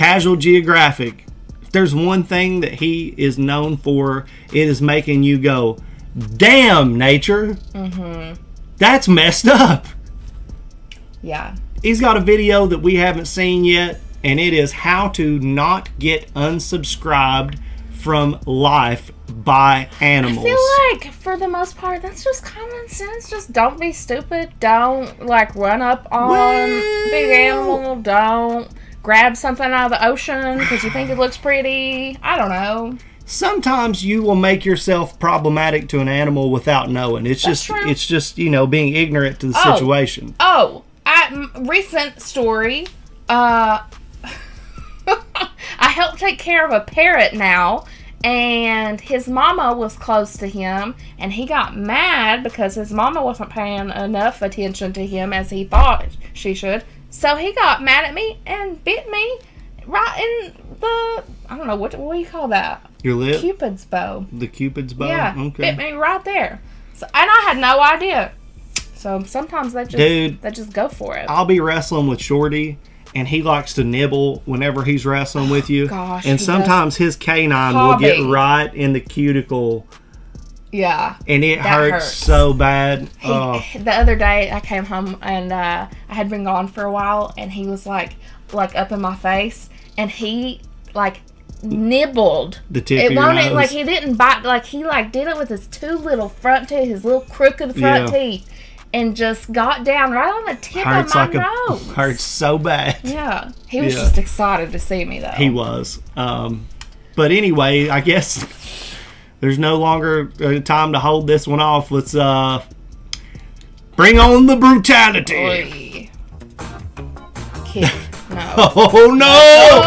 Casual Geographic, if there's one thing that he is known for, it is making you go, damn, nature. That's messed up. Yeah. He's got a video that we haven't seen yet, and it is how to not get unsubscribed from life by animals. I feel like, for the most part, that's just common sense. Just don't be stupid. Don't, like, run up on big animal. Don't grab something out of the ocean because you think it looks pretty. I don't know. Sometimes you will make yourself problematic to an animal without knowing. It's just you know, being ignorant to the situation. Recent story. I help take care of a parrot now, and his mama was close to him, and he got mad because his mama wasn't paying enough attention to him as he thought she should. So he got mad at me and bit me right in the, I don't know, what do you call that? Your lip? Cupid's bow. The Cupid's bow? Yeah, okay. Bit me right there. So, and I had no idea. So sometimes they just go for it. I'll be wrestling with Shorty, and he likes to nibble whenever he's wrestling with you. Gosh, and sometimes his canine will get right in the cuticle. Yeah. And it hurts so bad. The other day I came home and I had been gone for a while, and he was like up in my face, and he like nibbled the tip of your nose. Like he didn't bite, like he like did it with his two little front teeth, his little crooked front teeth, and just got down right on the tip of my nose. Hurts so bad. Yeah. He was just excited to see me, though. He was. But anyway, I guess there's no longer time to hold this one off. Let's bring on the brutality. Oy. Kick. No. Oh, no!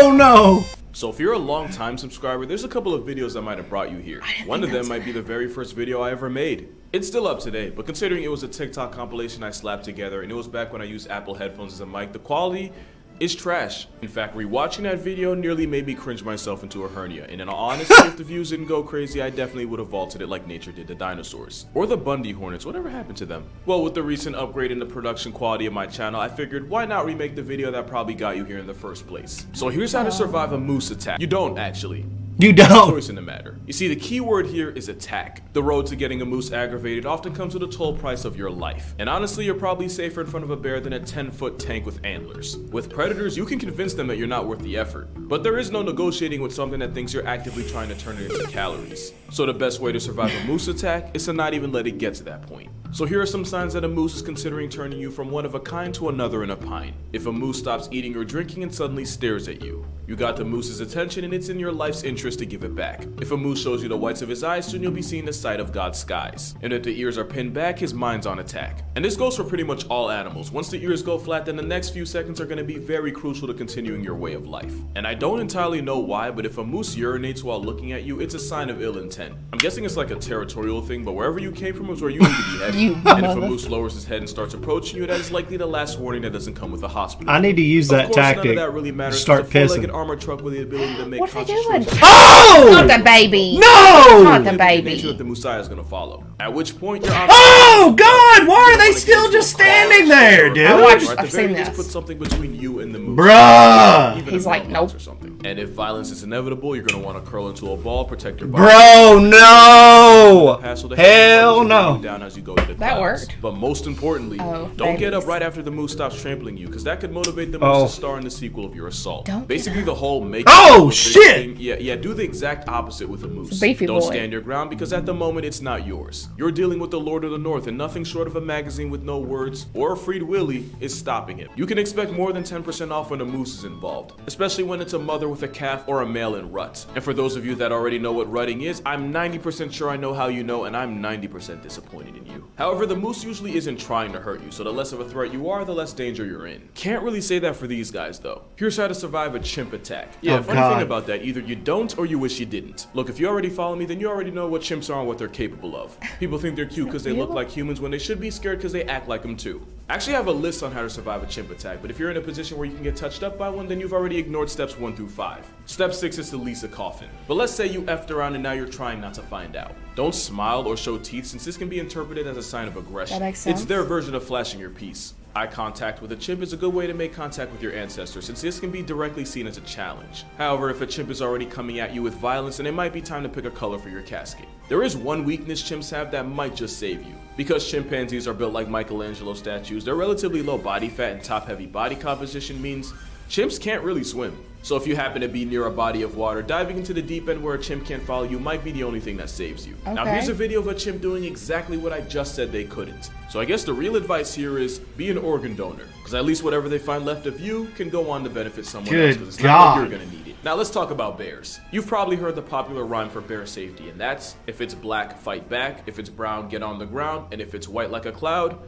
Oh, no! So if you're a long-time subscriber, there's a couple of videos that might have brought you here. One of them might be the very first video I ever made. It's still up today, but considering it was a TikTok compilation I slapped together, and it was back when I used Apple headphones as a mic, the quality is trash. In fact, rewatching that video nearly made me cringe myself into a hernia. And in all honesty, if the views didn't go crazy, I definitely would have vaulted it like nature did the dinosaurs. Or the Bundy Hornets, whatever happened to them? Well, with the recent upgrade in the production quality of my channel, I figured why not remake the video that probably got you here in the first place. So here's how to survive a moose attack. You don't actually. You don't. Choice in the matter. You see, the key word here is attack. The road to getting a moose aggravated often comes with a toll price of your life. And honestly, you're probably safer in front of a bear than a 10-foot tank with antlers. With predators, you can convince them that you're not worth the effort. But there is no negotiating with something that thinks you're actively trying to turn it into calories. So the best way to survive a moose attack is to not even let it get to that point. So here are some signs that a moose is considering turning you from one of a kind to another in a pine. If a moose stops eating or drinking and suddenly stares at you, you got the moose's attention and it's in your life's interest to give it back. If a moose shows you the whites of his eyes, soon you'll be seeing the sight of God's skies. And if the ears are pinned back, his mind's on attack. And this goes for pretty much all animals. Once the ears go flat, then the next few seconds are going to be very crucial to continuing your way of life. And I don't entirely know why, but if a moose urinates while looking at you, it's a sign of ill intent. I'm guessing it's like a territorial thing, but wherever you came from is where you need to be headed. And if a moose lowers his head and starts approaching you, that is likely the last warning that doesn't come with a hospital. I need to use that tactic. None of that really matters. Start pissing. Like an armored truck with the ability to make what are they doing? Oh! Not the baby. No! Not the baby. That the Messiah is going to follow. At which point you're oh God! Why are they still just standing there, dude? I've seen this. Put something between you and the moose. Bruh! He's like, nope. Or something. And if violence is inevitable, you're going to want to curl into a ball, protect your body. Bro, no! Hell no! Down as you go to the that clouds. worked. But most importantly, don't get up right after the moose stops trampling you, because that could motivate the moose to star in the sequel of your assault. Basically, the whole make. Oh shit! Thing, yeah. Do the exact opposite with a moose. Beefy don't boy. stand your ground, because at the moment it's not yours. You're dealing with the Lord of the North, and nothing short of a magazine with no words or a freed willy is stopping him. You can expect more than 10% off when a moose is involved, especially when it's a mother with a calf or a male in rut. And for those of you that already know what rutting is, I'm 90% sure I know how you know, and I'm 90% disappointed in you. However, the moose usually isn't trying to hurt you, so the less of a threat you are, the less danger you're in. Can't really say that for these guys though. Here's how to survive a chimp attack. Yeah, funny thing about that, either you don't or you wish you didn't. Look, if you already follow me, then you already know what chimps are and what they're capable of. People think they're cute because they look like humans when they should be scared because they act like them too. I actually have a list on how to survive a chimp attack, but if you're in a position where you can get touched up by one, then you've already ignored steps 1 through 5. Step 6 is to lease a coffin. But let's say you effed around and now you're trying not to find out. Don't smile or show teeth, since this can be interpreted as a sign of aggression. That makes sense. It's their version of flashing your piece. Eye contact with a chimp is a good way to make contact with your ancestors, since this can be directly seen as a challenge. However, if a chimp is already coming at you with violence, then it might be time to pick a color for your casket. There is one weakness chimps have that might just save you. Because chimpanzees are built like Michelangelo statues, their relatively low body fat and top-heavy body composition means chimps can't really swim. So if you happen to be near a body of water, diving into the deep end where a chimp can't follow you might be the only thing that saves you. Okay. Now here's a video of a chimp doing exactly what I just said they couldn't. So I guess the real advice here is be an organ donor, because at least whatever they find left of you can go on to benefit someone else, because it's not like you're gonna need it. Now let's talk about bears. You've probably heard the popular rhyme for bear safety, and that's, if it's black, fight back, if it's brown, get on the ground, and if it's white like a cloud,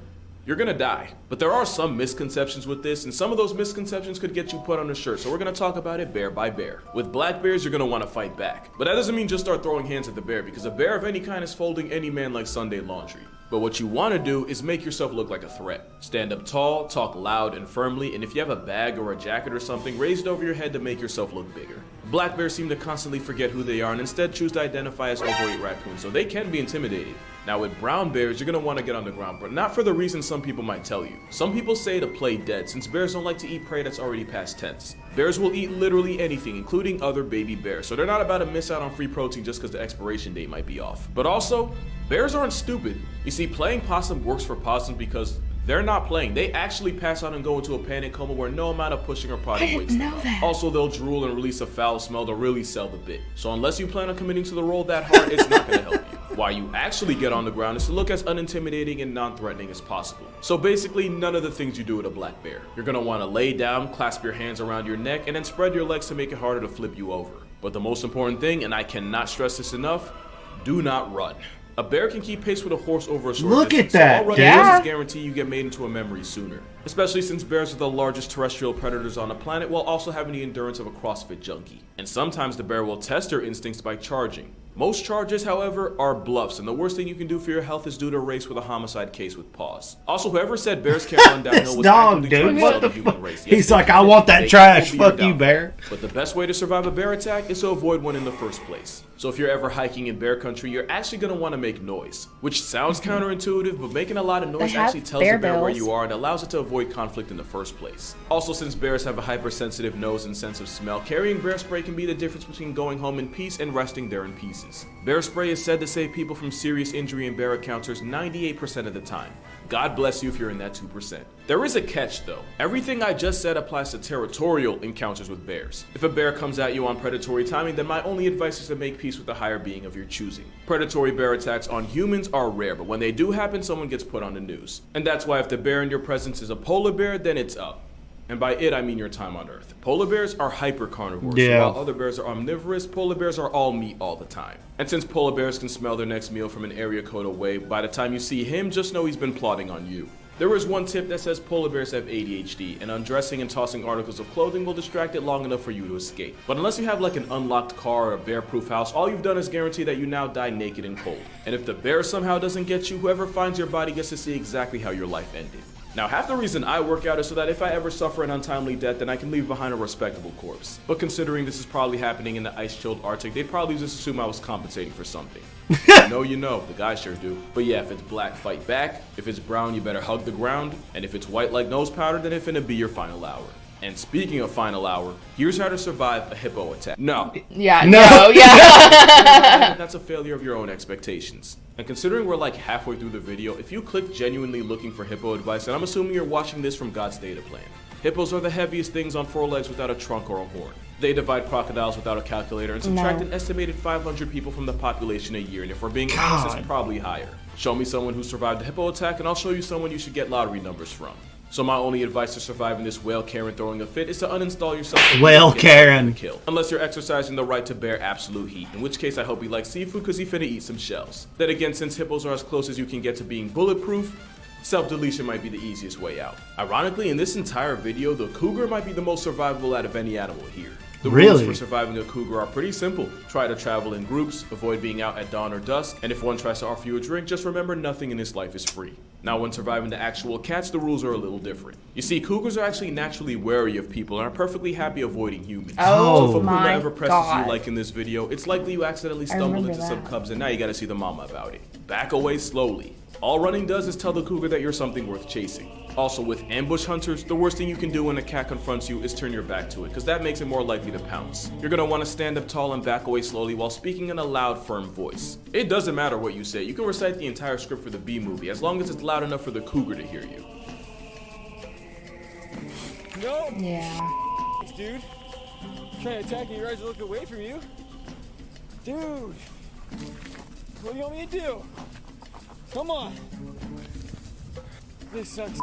you're gonna die. But there are some misconceptions with this, and some of those misconceptions could get you put on a shirt, so we're gonna talk about it bear by bear. With black bears, you're gonna wanna fight back. But that doesn't mean just start throwing hands at the bear, because a bear of any kind is folding any man like Sunday laundry. But what you wanna do is make yourself look like a threat. Stand up tall, talk loud and firmly, and if you have a bag or a jacket or something, raise it over your head to make yourself look bigger. Black bears seem to constantly forget who they are and instead choose to identify as overweight raccoons, so they can be intimidated. Now with brown bears, you're gonna wanna get on the ground, but not for the reason some people might tell you. Some people say to play dead, since bears don't like to eat prey that's already past tense. Bears will eat literally anything, including other baby bears, so they're not about to miss out on free protein just because the expiration date might be off. But also, bears aren't stupid. You see, playing possum works for possums because they're not playing. They actually pass out and go into a panic coma where no amount of pushing or prodding wakes them up. Also, they'll drool and release a foul smell to really sell the bit. So unless you plan on committing to the role that hard, it's not gonna help you. Why you actually get on the ground is to look as unintimidating and non-threatening as possible. So basically, none of the things you do with a black bear. You're gonna wanna lay down, clasp your hands around your neck, and then spread your legs to make it harder to flip you over. But the most important thing, and I cannot stress this enough, do not run. A bear can keep pace with a horse over a short Look distance, at that, so all running yeah. does is guarantee you get made into a memory sooner. Especially since bears are the largest terrestrial predators on the planet while also having the endurance of a CrossFit junkie. And sometimes the bear will test their instincts by charging. Most charges, however, are bluffs, and the worst thing you can do for your health is do to race with a homicide case with paws. Also, whoever said bears can't run downhill was dog, actively trying dude. to What sell the the human race. He's they like, did. I want that They trash. will be your Fuck you, downfall. bear. But the best way to survive a bear attack is to avoid one in the first place. So if you're ever hiking in bear country, you're actually going to want to make noise, which sounds counterintuitive, but making a lot of noise actually tells the bear where you are and allows it to avoid conflict in the first place. Also, since bears have a hypersensitive nose and sense of smell, carrying bear spray can be the difference between going home in peace and resting there in pieces. Bear spray is said to save people from serious injury in bear encounters 98% of the time. God bless you if you're in that 2%. There is a catch though. Everything I just said applies to territorial encounters with bears. If a bear comes at you on predatory timing, then my only advice is to make peace with the higher being of your choosing. Predatory bear attacks on humans are rare, but when they do happen, someone gets put on the news. And that's why if the bear in your presence is a polar bear, then it's up. And by it, I mean your time on Earth. Polar bears are hyper carnivores. Yeah. So while other bears are omnivorous, polar bears are all meat all the time. And since polar bears can smell their next meal from an area code away, by the time you see him, just know he's been plotting on you. There is one tip that says polar bears have ADHD, and undressing and tossing articles of clothing will distract it long enough for you to escape. But unless you have like an unlocked car or a bear-proof house, all you've done is guarantee that you now die naked and cold. And if the bear somehow doesn't get you, whoever finds your body gets to see exactly how your life ended. Now, half the reason I work out is so that if I ever suffer an untimely death, then I can leave behind a respectable corpse. But considering this is probably happening in the ice-chilled Arctic, they'd probably just assume I was compensating for something. You know, the guys sure do. But yeah, if it's black, fight back. If it's brown, you better hug the ground. And if it's white like nose powder, then it's finna be your final hour. And speaking of final hour, here's how to survive a hippo attack. No. Yeah, No. yeah. That's a failure of your own expectations. And considering we're like halfway through the video, if you click genuinely looking for hippo advice, then I'm assuming you're watching this from God's data plan. Hippos are the heaviest things on four legs without a trunk or a horn. They divide crocodiles without a calculator and subtract an estimated 500 people from the population a year, and if we're being honest, it's probably higher. Show me someone who survived a hippo attack and I'll show you someone you should get lottery numbers from. So my only advice to surviving this whale Karen throwing a fit is to uninstall yourself. Whale Karen. Kill. Unless you're exercising the right to bear absolute heat, in which case I hope he likes seafood because he finna eat some shells. Then again, since hippos are as close as you can get to being bulletproof, self-deletion might be the easiest way out. Ironically, in this entire video, the cougar might be the most survivable out of any animal here. The rules for surviving a cougar are pretty simple. Try to travel in groups, avoid being out at dawn or dusk, and if one tries to offer you a drink, just remember nothing in this life is free. Now, when surviving the actual cats, the rules are a little different. You see, cougars are actually naturally wary of people and are perfectly happy avoiding humans. Oh, so if a puma my ever presses God. you like in this video, it's likely you accidentally stumbled into some cubs and now you gotta see the mama about it. Back away slowly. All running does is tell the cougar that you're something worth chasing. Also, with ambush hunters, the worst thing you can do when a cat confronts you is turn your back to it, because that makes it more likely to pounce. You're going to want to stand up tall and back away slowly while speaking in a loud, firm voice. It doesn't matter what you say, you can recite the entire script for the B movie, as long as it's loud enough for the cougar to hear you. No! Yeah. Dude, I'm trying to attack you, your eyes are looking away from you. Dude! What do you want me to do? Come on! This sucks.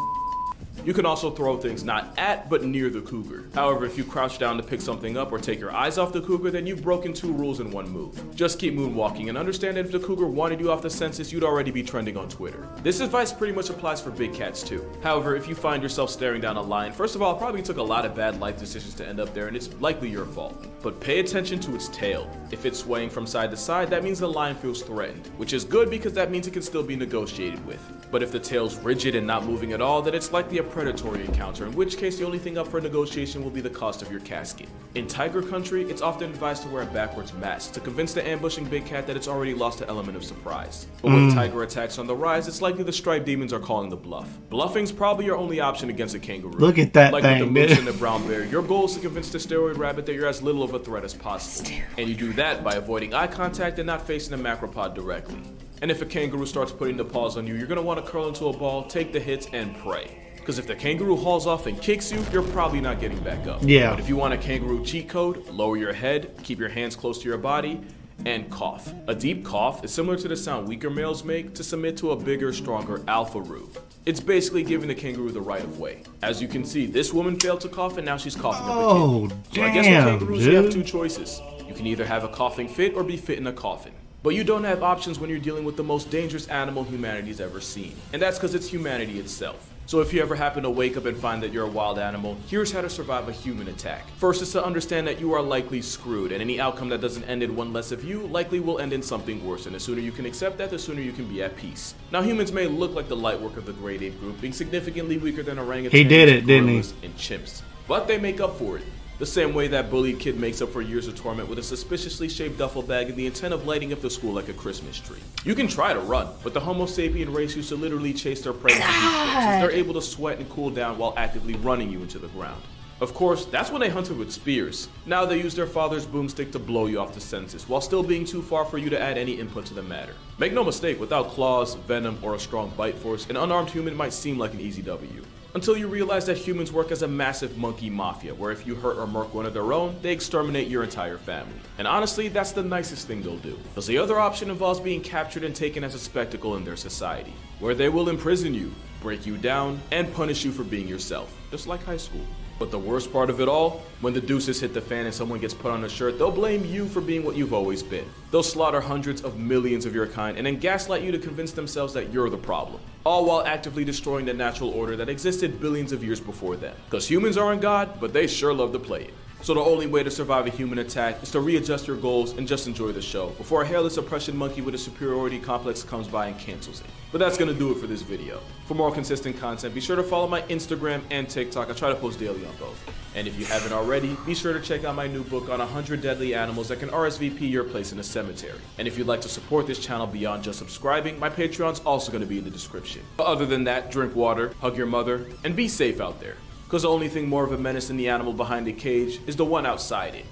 You can also throw things not at, but near the cougar. However, if you crouch down to pick something up or take your eyes off the cougar, then you've broken 2 rules in 1 move. Just keep moonwalking and understand that if the cougar wanted you off the census, you'd already be trending on Twitter. This advice pretty much applies for big cats too. However, if you find yourself staring down a lion, first of all, it probably took a lot of bad life decisions to end up there, and it's likely your fault. But pay attention to its tail. If it's swaying from side to side, that means the lion feels threatened, which is good because that means it can still be negotiated with. But if the tail's rigid and not moving at all, then it's likely a predatory encounter, in which case the only thing up for negotiation will be the cost of your casket. In tiger country, it's often advised to wear a backwards mask to convince the ambushing big cat that it's already lost the element of surprise. But with tiger attacks on the rise, it's likely the striped demons are calling the bluff. Bluffing's probably your only option against a kangaroo. Look at that like thing, with the moose and the brown bear, your goal is to convince the steroid rabbit that you're as little of a threat as possible. And you do that by avoiding eye contact and not facing the macropod directly. And if a kangaroo starts putting the paws on you, you're going to want to curl into a ball, take the hits, and pray. Because if the kangaroo hauls off and kicks you, you're probably not getting back up. Yeah. But if you want a kangaroo cheat code, lower your head, keep your hands close to your body, and cough. A deep cough is similar to the sound weaker males make to submit to a bigger, stronger alpha-roo. It's basically giving the kangaroo the right of way. As you can see, this woman failed to cough and now she's coughing up a kid. So I guess with kangaroos you have 2 choices. You can either have a coughing fit or be fit in a coffin. But you don't have options when you're dealing with the most dangerous animal humanity's ever seen. And that's because it's humanity itself. So if you ever happen to wake up and find that you're a wild animal, here's how to survive a human attack. First is to understand that you are likely screwed, and any outcome that doesn't end in one less of you likely will end in something worse, and the sooner you can accept that, the sooner you can be at peace. Now humans may look like the light work of the Renegade Group, being significantly weaker than orangutans, He did it, didn't he? gorillas, and chimps. But they make up for it. The same way that bullied kid makes up for years of torment with a suspiciously shaped duffel bag and the intent of lighting up the school like a Christmas tree. You can try to run, but the Homo sapien race used to literally chase their prey into deep since they're able to sweat and cool down while actively running you into the ground. Of course, that's when they hunted with spears. Now they use their father's boomstick to blow you off the census, while still being too far for you to add any input to the matter. Make no mistake, without claws, venom, or a strong bite force, an unarmed human might seem like an easy W. Until you realize that humans work as a massive monkey mafia, where if you hurt or murk one of their own, they exterminate your entire family. And honestly, that's the nicest thing they'll do. Because the other option involves being captured and taken as a spectacle in their society, where they will imprison you, break you down, and punish you for being yourself, just like high school. But the worst part of it all, when the deuces hit the fan and someone gets put on a shirt, they'll blame you for being what you've always been. They'll slaughter hundreds of millions of your kind and then gaslight you to convince themselves that you're the problem. All while actively destroying the natural order that existed billions of years before them. Because humans aren't God, but they sure love to play it. So the only way to survive a human attack is to readjust your goals and just enjoy the show before a hairless oppression monkey with a superiority complex comes by and cancels it. But that's gonna do it for this video. For more consistent content, be sure to follow my Instagram and TikTok. I try to post daily on both. And if you haven't already, be sure to check out my new book on 100 deadly animals that can RSVP your place in a cemetery. And if you'd like to support this channel beyond just subscribing, my Patreon's also gonna be in the description. But other than that, drink water, hug your mother, and be safe out there. Because the only thing more of a menace than the animal behind the cage is the one outside it.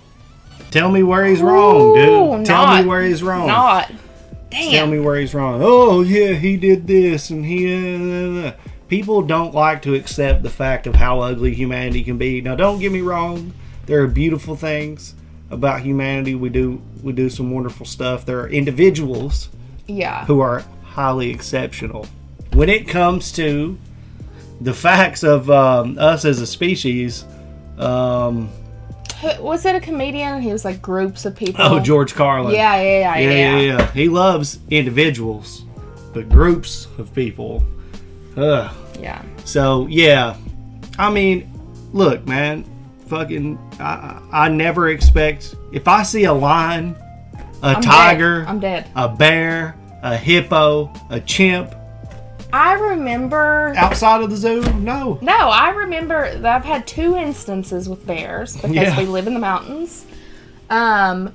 Tell me where he's wrong, dude. Tell me where he's wrong. Damn. Tell me where he's wrong. Oh, yeah, he did this, and he... People don't like to accept the fact of how ugly humanity can be. Now, don't get me wrong. There are beautiful things about humanity. We do some wonderful stuff. There are individuals who are highly exceptional. When it comes to the facts of us as a species... was it a comedian? He was like groups of people. Oh, George Carlin. Yeah. He loves individuals, but groups of people. Ugh. Yeah. So, yeah. I mean, look, man. Fucking, I never expect... If I see a lion, a tiger... I'm dead. A bear, a hippo, a chimp... I remember... Outside of the zoo? No. No, I remember that I've had 2 instances with bears because we live in the mountains. One...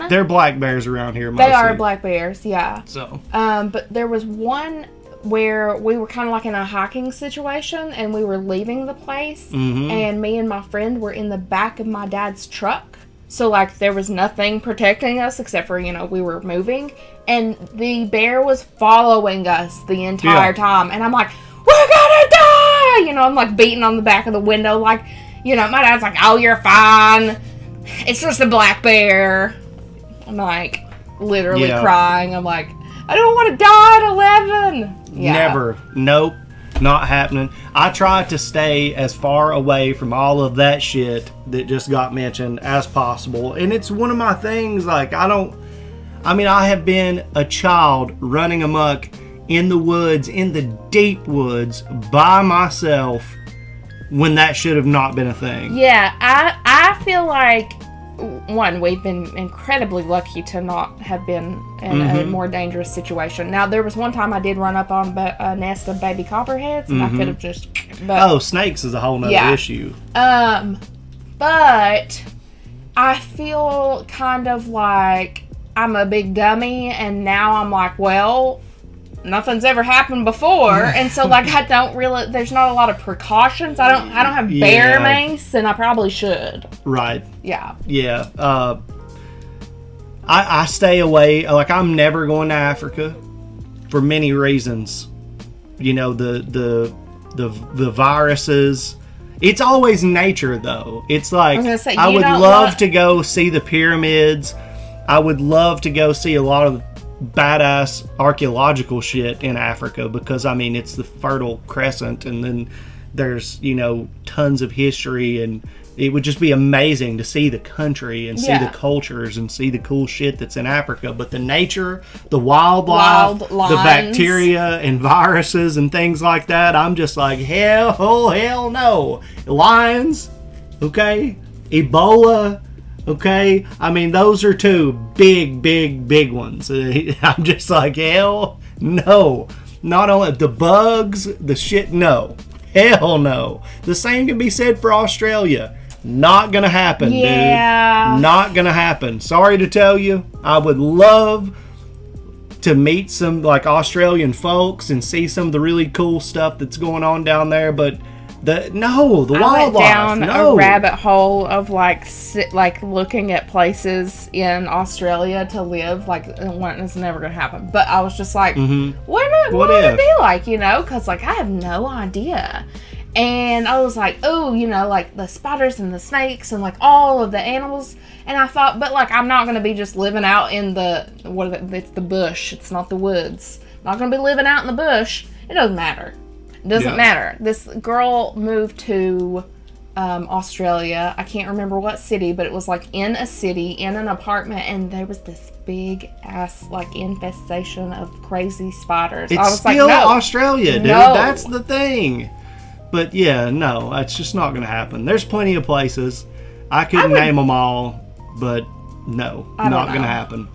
They're black bears around here mostly. They are black bears, yeah. So... But there was one where we were kind of like in a hiking situation, and we were leaving the place, and me and my friend were in the back of my dad's truck. So, like, there was nothing protecting us except for, we were moving. And the bear was following us the entire time. And I'm like, we're gonna die! I'm, like, beating on the back of the window. Like, my dad's like, oh, you're fine. It's just a black bear. I'm, like, literally crying. I'm like, I don't want to die at 11. Yeah. Never. Nope. Not happening. I try to stay as far away from all of that shit that just got mentioned as possible. And it's one of my things, like, I have been a child running amok in the woods, in the deep woods, by myself when that should have not been a thing. Yeah, I feel like, one, we've been incredibly lucky to not have been in a more dangerous situation. Now, there was one time I did run up on a nest of baby copperheads, and I could have just... snakes is a whole nother issue. But I feel kind of like I'm a big dummy, and now I'm like, well, nothing's ever happened before, and so, like, I don't really... There's not a lot of precautions. I don't have bear mace, and I probably should. Right. Yeah. Yeah. I stay away. Like, I'm never going to Africa for many reasons. The viruses. It's always nature, though. It's like, I would love to go see the pyramids. I would love to go see a lot of badass archaeological shit in Africa because, it's the Fertile Crescent, and then there's, tons of history, and it would just be amazing to see the country and see the cultures and see the cool shit that's in Africa. But the nature, the wildlife, the bacteria and viruses and things like that, I'm just like, hell no. Lions, okay? Ebola, okay? Those are two big ones. I'm just like, hell no. Not only the bugs, the shit, no. Hell no. The same can be said for Australia. Not gonna happen, dude. Not gonna happen. Sorry to tell you. I would love to meet some, like, Australian folks and see some of the really cool stuff that's going on down there, but the wildlife. I went down a rabbit hole of like looking at places in Australia to live. Like, it's never gonna happen. But I was just like, what would it be like? Because, like, I have no idea. And I was like, like the spiders and the snakes and, like, all of the animals. And I thought, but, like, I'm not gonna be just living out in it's the bush. It's not the woods. I'm not gonna be living out in the bush. It doesn't matter. Doesn't matter. This girl moved to Australia. I can't remember what city, but it was, like, in a city, in an apartment, and there was this big ass, like, infestation of crazy spiders. It's I was still like, no, Australia, dude. No. That's the thing. But yeah, no, it's just not going to happen. There's plenty of places. I couldn't name them all, but no, not going to happen.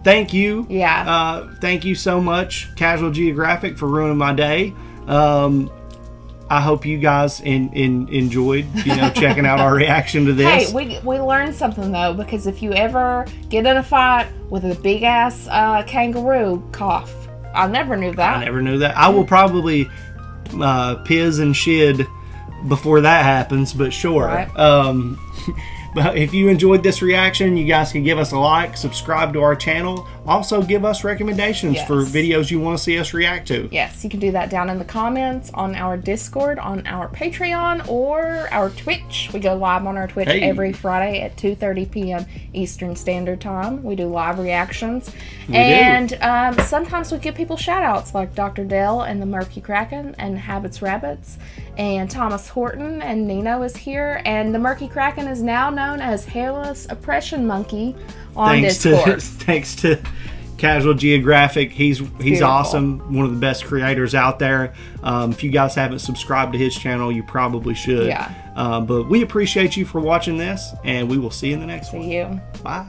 Thank you. Yeah. Thank you so much, Casual Geographic, for ruining my day. I hope you guys enjoyed, checking out our reaction to this. Hey, we learned something, though, because if you ever get in a fight with a big ass kangaroo, cough. I never knew that. I will probably piss and shit before that happens, but sure. Right. But if you enjoyed this reaction, you guys can give us a like, subscribe to our channel. Also, give us recommendations for videos you want to see us react to. Yes, you can do that down in the comments on our Discord, on our Patreon, or our Twitch. We go live on our Twitch every Friday at 2:30 p.m. Eastern Standard Time. We do live reactions. Sometimes we give people shout-outs, like Dr. Dell and the Murky Kraken and Habits Rabbits. And Thomas Horton and Nino is here. And the Murky Kraken is now known as Hairless Oppression Monkey on Discord. Thanks to Casual Geographic. He's awesome. One of the best creators out there. If you guys haven't subscribed to his channel, you probably should. Yeah. But we appreciate you for watching this, and we will see you in the next one. See you. Bye.